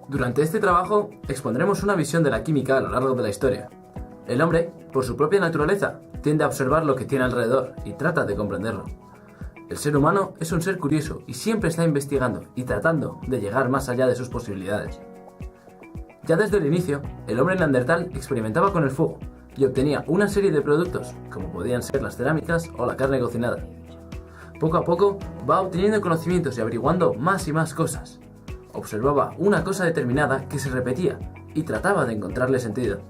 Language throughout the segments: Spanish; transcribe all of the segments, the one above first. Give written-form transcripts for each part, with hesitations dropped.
Durante este trabajo expondremos una visión de la química a lo largo de la historia. El hombre, por su propia naturaleza, tiende a observar lo que tiene alrededor y trata de comprenderlo. El ser humano es un ser curioso y siempre está investigando y tratando de llegar más allá de sus posibilidades. Ya desde el inicio, el hombre neandertal experimentaba con el fuego y obtenía una serie de productos, como podían ser las cerámicas o la carne cocinada. Poco a poco va obteniendo conocimientos y averiguando más y más cosas. Observaba una cosa determinada que se repetía y trataba de encontrarle sentido.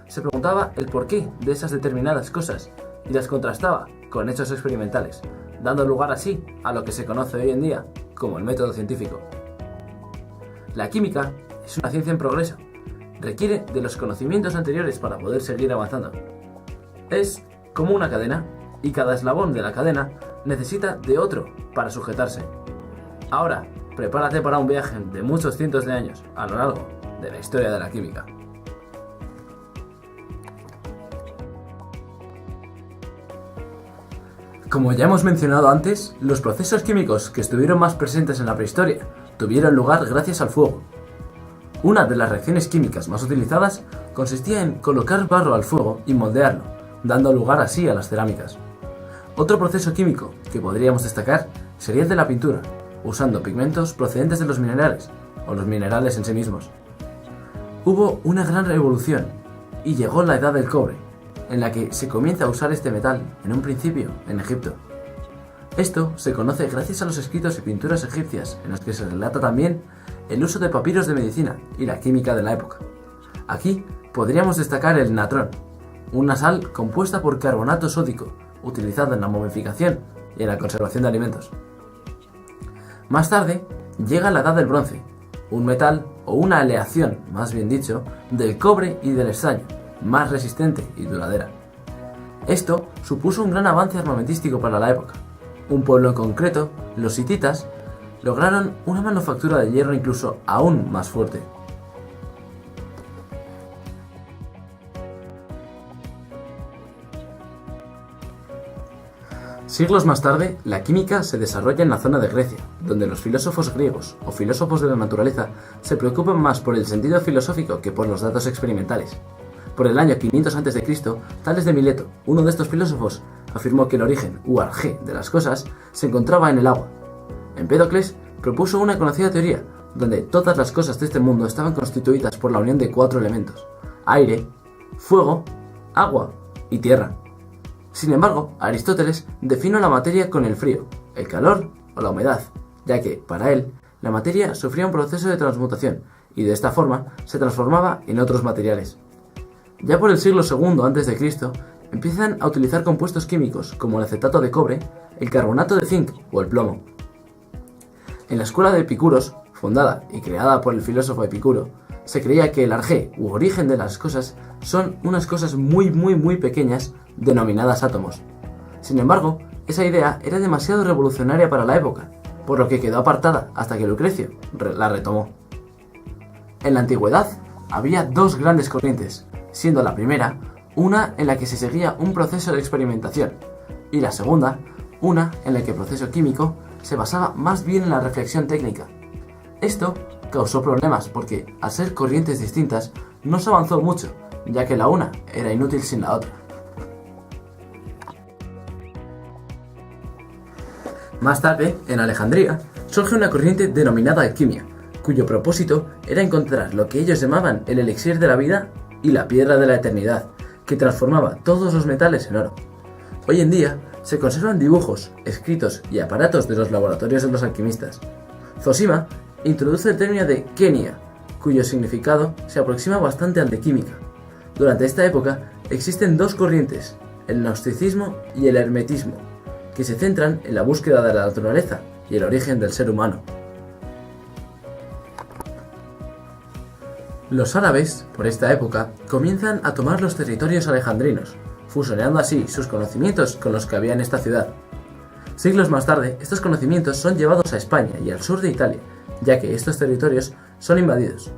Se preguntaba el porqué de esas determinadas cosas y las contrastaba con hechos experimentales, dando lugar así a lo que se conoce hoy en día como el método científico. La química es una ciencia en progreso. Requiere de los conocimientos anteriores para poder seguir avanzando. Es como una cadena, y cada eslabón de la cadena necesita de otro para sujetarse. Ahora, prepárate para un viaje de muchos cientos de años a lo largo de la historia de la química. Como ya hemos mencionado antes, los procesos químicos que estuvieron más presentes en la prehistoria tuvieron lugar gracias al fuego. Una de las reacciones químicas más utilizadas consistía en colocar barro al fuego y moldearlo, dando lugar así a las cerámicas. Otro proceso químico que podríamos destacar sería el de la pintura, usando pigmentos procedentes de los minerales, o los minerales en sí mismos. Hubo una gran revolución, y llegó la edad del cobre, en la que se comienza a usar este metal, en un principio, en Egipto. Esto se conoce gracias a los escritos y pinturas egipcias, en los que se relata también el uso de papiros de medicina y la química de la época. Aquí podríamos destacar el natrón, una sal compuesta por carbonato sódico, utilizado en la momificación y en la conservación de alimentos. Más tarde, llega la edad del bronce, un metal o una aleación, más bien dicho, del cobre y del estaño, más resistente y duradera. Esto supuso un gran avance armamentístico para la época. Un pueblo en concreto, los hititas, lograron una manufactura de hierro incluso aún más fuerte. Siglos más tarde, la química se desarrolla en la zona de Grecia, donde los filósofos griegos o filósofos de la naturaleza se preocupan más por el sentido filosófico que por los datos experimentales. Por el año 500 a.C., Tales de Mileto, uno de estos filósofos, afirmó que el origen, u arjé, de las cosas se encontraba en el agua. Empédocles propuso una conocida teoría, donde todas las cosas de este mundo estaban constituidas por la unión de 4 elementos: aire, fuego, agua y tierra. Sin embargo, Aristóteles definió la materia con el frío, el calor o la humedad, ya que, para él, la materia sufría un proceso de transmutación y de esta forma se transformaba en otros materiales. Ya por el siglo II a.C., empiezan a utilizar compuestos químicos como el acetato de cobre, el carbonato de zinc o el plomo. En la escuela de Epicuros, fundada y creada por el filósofo Epicuro, se creía que el arjé u origen de las cosas son unas cosas muy pequeñas denominadas átomos. Sin embargo, esa idea era demasiado revolucionaria para la época, por lo que quedó apartada hasta que Lucrecio la retomó. En la antigüedad había 2 grandes corrientes, siendo la primera una en la que se seguía un proceso de experimentación y la segunda una en la que el proceso químico se basaba más bien en la reflexión técnica. Esto causó problemas porque, al ser corrientes distintas, no se avanzó mucho, ya que la una era inútil sin la otra. Más tarde, en Alejandría, surge una corriente denominada alquimia, cuyo propósito era encontrar lo que ellos llamaban el elixir de la vida y la piedra de la eternidad, que transformaba todos los metales en oro. Hoy en día, se conservan dibujos, escritos y aparatos de los laboratorios de los alquimistas. Zosima introduce el término de kenia, cuyo significado se aproxima bastante al de química. Durante esta época existen 2 corrientes, el gnosticismo y el hermetismo, que se centran en la búsqueda de la naturaleza y el origen del ser humano. Los árabes, por esta época, comienzan a tomar los territorios alejandrinos, fusionando así sus conocimientos con los que había en esta ciudad. Siglos más tarde, estos conocimientos son llevados a España y al sur de Italia, ya que estos territorios son invadidos.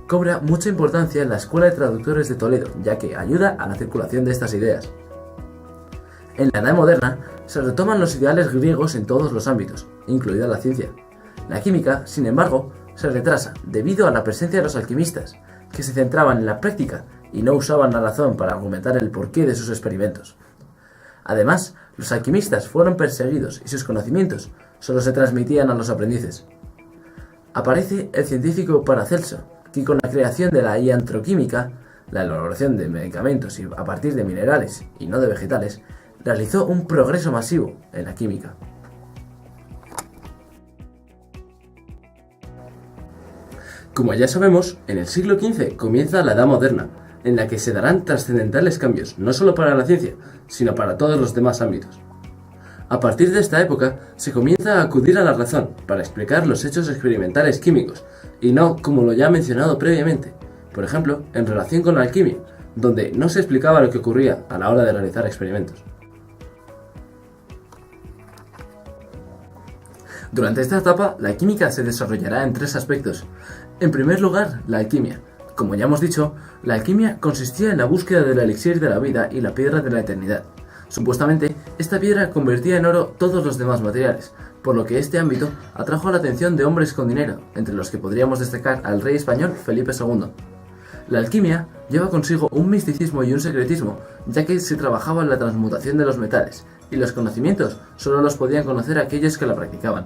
Cobra mucha importancia en la Escuela de Traductores de Toledo, ya que ayuda a la circulación de estas ideas. En la Edad Moderna se retoman los ideales griegos en todos los ámbitos, incluida la ciencia. La química, sin embargo, se retrasa debido a la presencia de los alquimistas, que se centraban en la práctica y no usaban la razón para argumentar el porqué de sus experimentos. Además, los alquimistas fueron perseguidos y sus conocimientos solo se transmitían a los aprendices. Aparece el científico Paracelso, que con la creación de la iatroquímica, la elaboración de medicamentos a partir de minerales y no de vegetales, realizó un progreso masivo en la química. Como ya sabemos, en el siglo XV comienza la Edad Moderna, en la que se darán trascendentales cambios, no solo para la ciencia, sino para todos los demás ámbitos. A partir de esta época, se comienza a acudir a la razón para explicar los hechos experimentales químicos, y no como lo ya mencionado previamente, por ejemplo, en relación con la alquimia, donde no se explicaba lo que ocurría a la hora de realizar experimentos. Durante esta etapa, la química se desarrollará en tres aspectos. En primer lugar, la alquimia. Como ya hemos dicho, la alquimia consistía en la búsqueda del elixir de la vida y la piedra de la eternidad. Supuestamente, esta piedra convertía en oro todos los demás materiales, por lo que este ámbito atrajo la atención de hombres con dinero, entre los que podríamos destacar al rey español Felipe II. La alquimia lleva consigo un misticismo y un secretismo, ya que se trabajaba en la transmutación de los metales, y los conocimientos solo los podían conocer aquellos que la practicaban.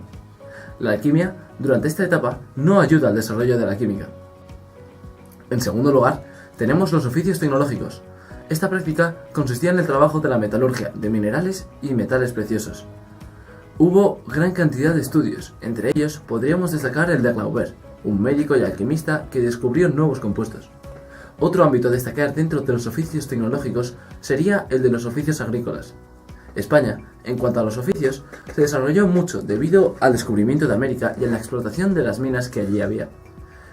La alquimia, durante esta etapa, no ayuda al desarrollo de la química. En segundo lugar, tenemos los oficios tecnológicos. Esta práctica consistía en el trabajo de la metalurgia, de minerales y metales preciosos. Hubo gran cantidad de estudios, entre ellos podríamos destacar el de Glauber, un médico y alquimista que descubrió nuevos compuestos. Otro ámbito a destacar dentro de los oficios tecnológicos sería el de los oficios agrícolas. España, en cuanto a los oficios, se desarrolló mucho debido al descubrimiento de América y a la explotación de las minas que allí había.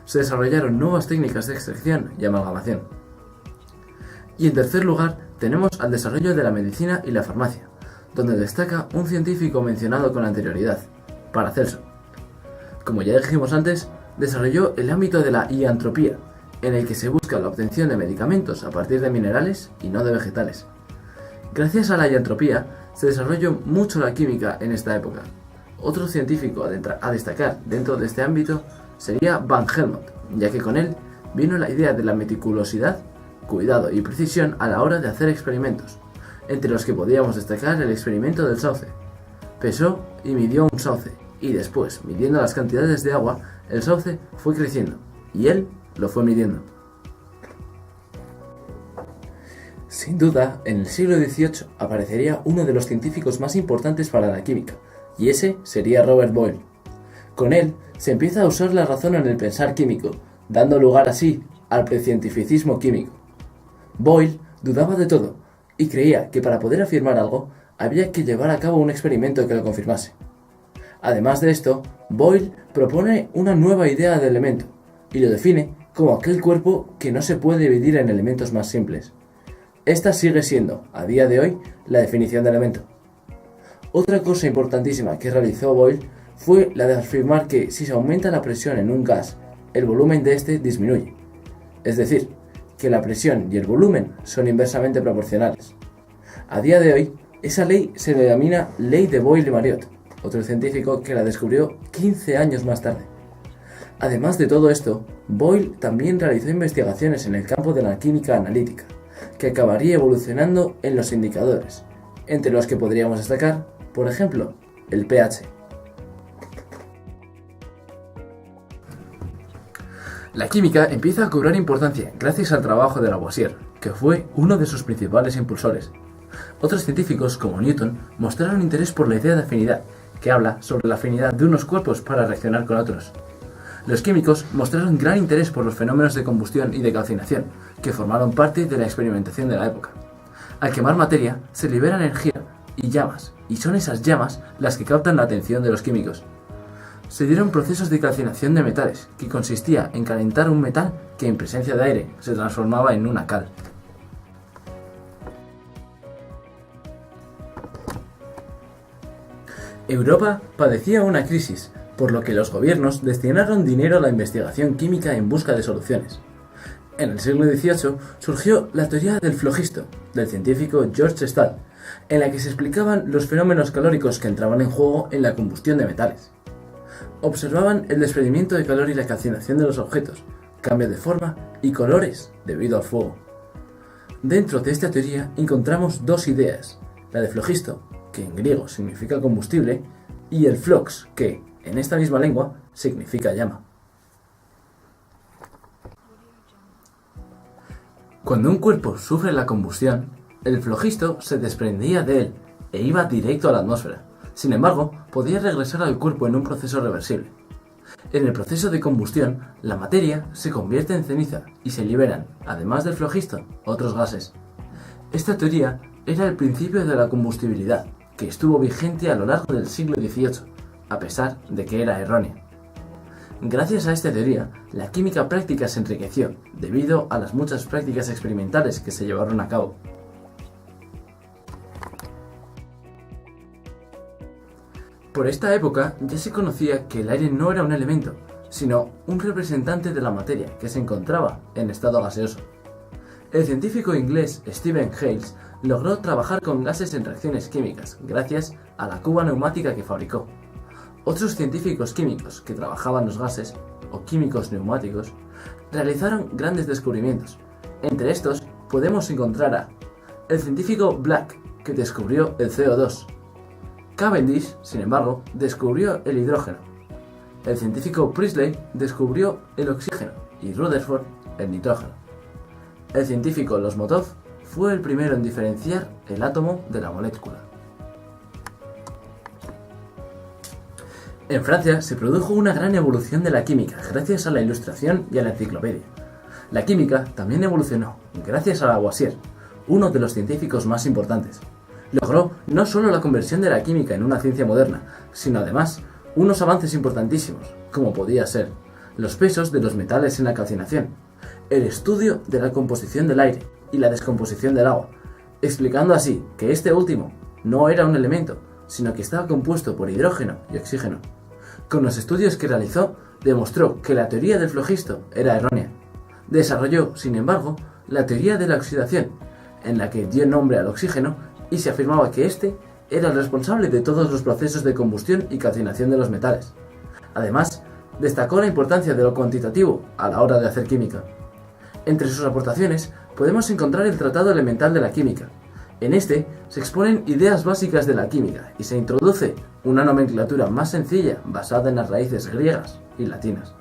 Se desarrollaron nuevas técnicas de extracción y amalgamación. Y en tercer lugar, tenemos al desarrollo de la medicina y la farmacia, donde destaca un científico mencionado con anterioridad, Paracelso. Como ya dijimos antes, desarrolló el ámbito de la iantropía, en el que se busca la obtención de medicamentos a partir de minerales y no de vegetales. Gracias a la iantropía, se desarrolló mucho la química en esta época. Otro científico a destacar dentro de este ámbito sería Van Helmont, ya que con él vino la idea de la meticulosidad, cuidado y precisión a la hora de hacer experimentos, entre los que podríamos destacar el experimento del sauce. Pesó y midió un sauce, y después, midiendo las cantidades de agua, el sauce fue creciendo, y él lo fue midiendo. Sin duda, en el siglo XVIII aparecería uno de los científicos más importantes para la química, y ese sería Robert Boyle. Con él se empieza a usar la razón en el pensar químico, dando lugar así al precientificismo químico. Boyle dudaba de todo, y creía que para poder afirmar algo, había que llevar a cabo un experimento que lo confirmase. Además de esto, Boyle propone una nueva idea de elemento, y lo define como aquel cuerpo que no se puede dividir en elementos más simples. Esta sigue siendo, a día de hoy, la definición de elemento. Otra cosa importantísima que realizó Boyle fue la de afirmar que si se aumenta la presión en un gas, el volumen de este disminuye. Es decir, que la presión y el volumen son inversamente proporcionales. A día de hoy, esa ley se denomina Ley de Boyle-Mariotte, otro científico que la descubrió 15 años más tarde. Además de todo esto, Boyle también realizó investigaciones en el campo de la química analítica, que acabaría evolucionando en los indicadores, entre los que podríamos destacar, por ejemplo, el pH. La química empieza a cobrar importancia gracias al trabajo de Lavoisier, que fue uno de sus principales impulsores. Otros científicos, como Newton, mostraron interés por la idea de afinidad, que habla sobre la afinidad de unos cuerpos para reaccionar con otros. Los químicos mostraron gran interés por los fenómenos de combustión y de calcinación, que formaron parte de la experimentación de la época. Al quemar materia, se libera energía y llamas, y son esas llamas las que captan la atención de los químicos. Se dieron procesos de calcinación de metales, que consistía en calentar un metal que en presencia de aire se transformaba en una cal. Europa padecía una crisis, por lo que los gobiernos destinaron dinero a la investigación química en busca de soluciones. En el siglo XVIII surgió la teoría del flogisto, del científico George Stahl, en la que se explicaban los fenómenos calóricos que entraban en juego en la combustión de metales. Observaban el desprendimiento de calor y la calcinación de los objetos, cambio de forma y colores debido al fuego. Dentro de esta teoría encontramos dos ideas, la de flogisto, que en griego significa combustible, y el flox, que, en esta misma lengua, significa llama. Cuando un cuerpo sufre la combustión, el flogisto se desprendía de él e iba directo a la atmósfera. Sin embargo, podía regresar al cuerpo en un proceso reversible. En el proceso de combustión, la materia se convierte en ceniza y se liberan, además del flogisto, otros gases. Esta teoría era el principio de la combustibilidad, que estuvo vigente a lo largo del siglo XVIII, a pesar de que era errónea. Gracias a esta teoría, la química práctica se enriqueció, debido a las muchas prácticas experimentales que se llevaron a cabo. Por esta época ya se conocía que el aire no era un elemento, sino un representante de la materia que se encontraba en estado gaseoso. El científico inglés Stephen Hales logró trabajar con gases en reacciones químicas gracias a la cuba neumática que fabricó. Otros científicos químicos que trabajaban los gases, o químicos neumáticos, realizaron grandes descubrimientos. Entre estos podemos encontrar a el científico Black, que descubrió el CO2. Cavendish, sin embargo, descubrió el hidrógeno. El científico Priestley descubrió el oxígeno y Rutherford el nitrógeno. El científico Losmotov fue el primero en diferenciar el átomo de la molécula. En Francia se produjo una gran evolución de la química gracias a la Ilustración y a la enciclopedia. La química también evolucionó gracias a Lavoisier, uno de los científicos más importantes. Logró no solo la conversión de la química en una ciencia moderna, sino además unos avances importantísimos, como podía ser los pesos de los metales en la calcinación, el estudio de la composición del aire y la descomposición del agua, explicando así que este último no era un elemento, sino que estaba compuesto por hidrógeno y oxígeno. Con los estudios que realizó, demostró que la teoría del flogisto era errónea. Desarrolló, sin embargo, la teoría de la oxidación, en la que dio nombre al oxígeno y se afirmaba que éste era el responsable de todos los procesos de combustión y calcinación de los metales. Además, destacó la importancia de lo cuantitativo a la hora de hacer química. Entre sus aportaciones podemos encontrar el Tratado Elemental de la Química. En este se exponen ideas básicas de la química y se introduce una nomenclatura más sencilla basada en las raíces griegas y latinas.